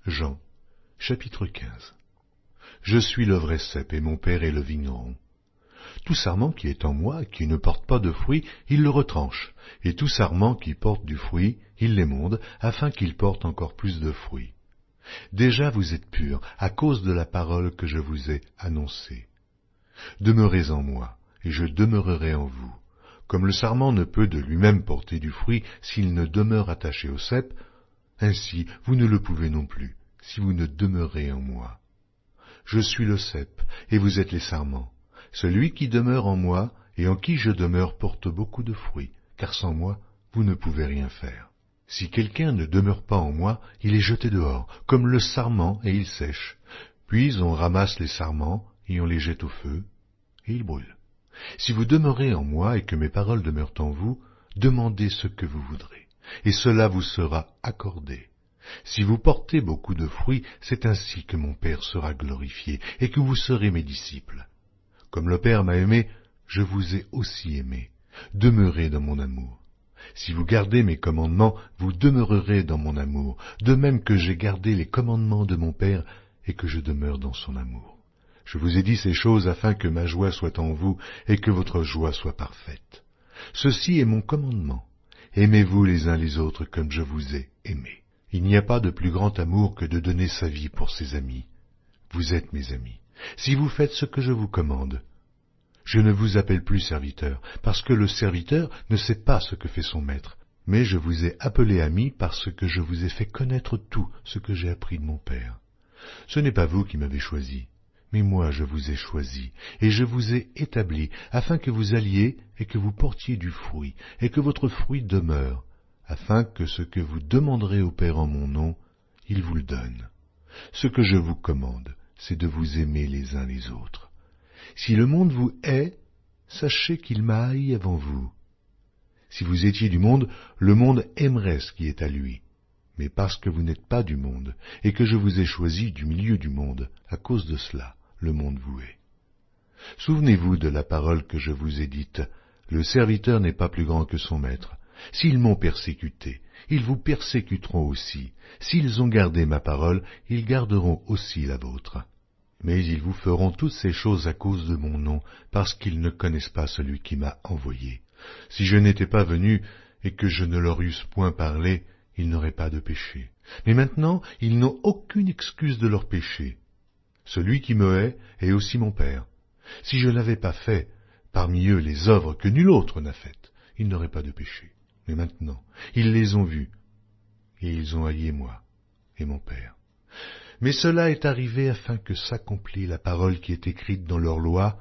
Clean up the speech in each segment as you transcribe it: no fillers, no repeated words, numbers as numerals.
Jean, chapitre 15. Je suis le vrai cep et mon Père est le vigneron. Tout sarment qui est en moi et qui ne porte pas de fruit, il le retranche, et tout sarment qui porte du fruit, il l'émonde, afin qu'il porte encore plus de fruits. Déjà vous êtes purs, à cause de la parole que je vous ai annoncée. Demeurez en moi, et je demeurerai en vous. Comme le sarment ne peut de lui-même porter du fruit s'il ne demeure attaché au cep, ainsi vous ne le pouvez non plus, si vous ne demeurez en moi. Je suis le cep, et vous êtes les sarments. Celui qui demeure en moi, et en qui je demeure, porte beaucoup de fruits, car sans moi, vous ne pouvez rien faire. Si quelqu'un ne demeure pas en moi, il est jeté dehors, comme le sarment, et il sèche. Puis on ramasse les sarments, et on les jette au feu, et ils brûlent. Si vous demeurez en moi, et que mes paroles demeurent en vous, demandez ce que vous voudrez, et cela vous sera accordé. Si vous portez beaucoup de fruits, c'est ainsi que mon Père sera glorifié, et que vous serez mes disciples. Comme le Père m'a aimé, je vous ai aussi aimé. Demeurez dans mon amour. Si vous gardez mes commandements, vous demeurerez dans mon amour, de même que j'ai gardé les commandements de mon Père et que je demeure dans son amour. Je vous ai dit ces choses afin que ma joie soit en vous et que votre joie soit parfaite. Ceci est mon commandement. Aimez-vous les uns les autres comme je vous ai aimés. Il n'y a pas de plus grand amour que de donner sa vie pour ses amis. Vous êtes mes amis, si vous faites ce que je vous commande. Je ne vous appelle plus serviteur, parce que le serviteur ne sait pas ce que fait son maître, mais je vous ai appelé ami parce que je vous ai fait connaître tout ce que j'ai appris de mon Père. Ce n'est pas vous qui m'avez choisi, mais moi je vous ai choisi, et je vous ai établi, afin que vous alliez et que vous portiez du fruit, et que votre fruit demeure, afin que ce que vous demanderez au Père en mon nom, il vous le donne. Ce que je vous commande, c'est de vous aimer les uns les autres. Si le monde vous hait, sachez qu'il m'a haï avant vous. Si vous étiez du monde, le monde aimerait ce qui est à lui. Mais parce que vous n'êtes pas du monde, et que je vous ai choisi du milieu du monde, à cause de cela, le monde vous hait. Souvenez-vous de la parole que je vous ai dite, le serviteur n'est pas plus grand que son maître. S'ils m'ont persécuté, ils vous persécuteront aussi. S'ils ont gardé ma parole, ils garderont aussi la vôtre. Mais ils vous feront toutes ces choses à cause de mon nom, parce qu'ils ne connaissent pas celui qui m'a envoyé. Si je n'étais pas venu, et que je ne leur eusse point parlé, ils n'auraient pas de péché. Mais maintenant, ils n'ont aucune excuse de leur péché. Celui qui me hait est aussi mon Père. Si je n'avais pas fait, parmi eux, les œuvres que nul autre n'a faites, ils n'auraient pas de péché. Mais maintenant, ils les ont vus, et ils ont haï moi et mon Père. Mais cela est arrivé afin que s'accomplît la parole qui est écrite dans leur loi,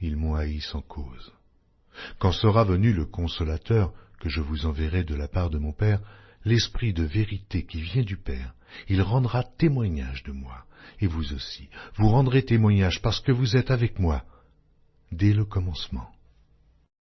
ils m'ont haï sans cause. Quand sera venu le Consolateur, que je vous enverrai de la part de mon Père, l'Esprit de vérité qui vient du Père, il rendra témoignage de moi, et vous aussi, vous rendrez témoignage parce que vous êtes avec moi dès le commencement.